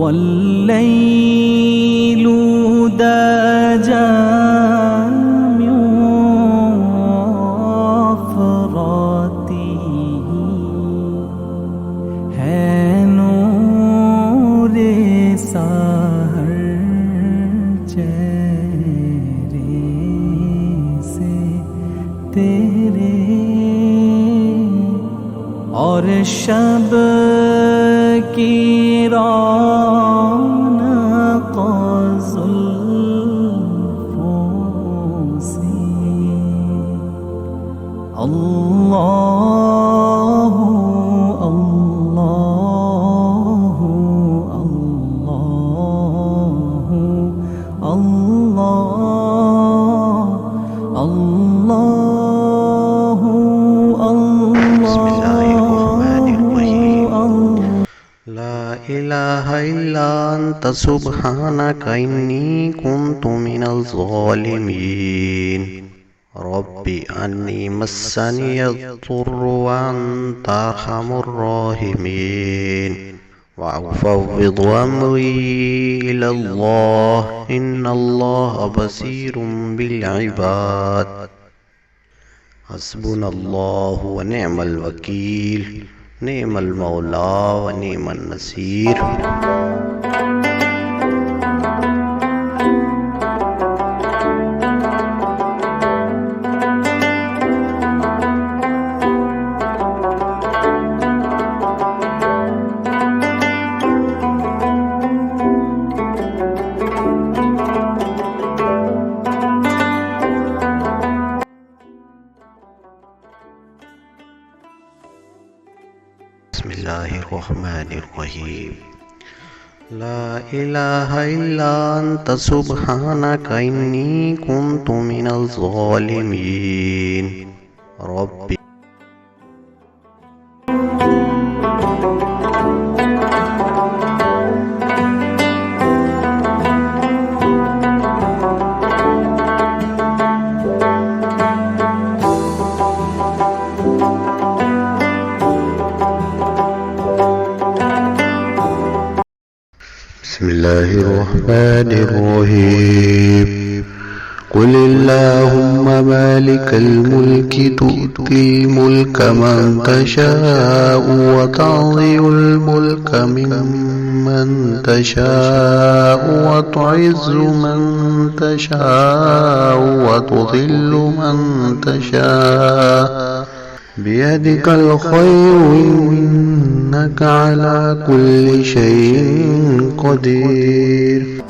والليل دجى من وفراته है नूर साहर चेहरे से तेरे और शब की रौनक ज़ुल्फ़ों से अल्लाह अल्लाह अल्लाह अल्लाह अल्लाह لا إله إلا أنت سبحانك إني كنت من الظالمين ربي أني مسني الضر وأنت أرحم الراحمين وأفوض أمري إلى الله إن الله بصير بالعباد حسبنا الله ونعم الوكيل نعم المولى ونعم النصير بسم الله الرحمن الرحيم لا إله إلا أنت سبحانك إني كنت من الظالمين ربي بسم الله الرحمن الرحيم قل اللهم مالك الملك تؤتي الملك من تشاء وتعطي الملك ممن تشاء وتعز من تشاء وتذل من تشاء بيدك الخير إنك على كل شيء قدير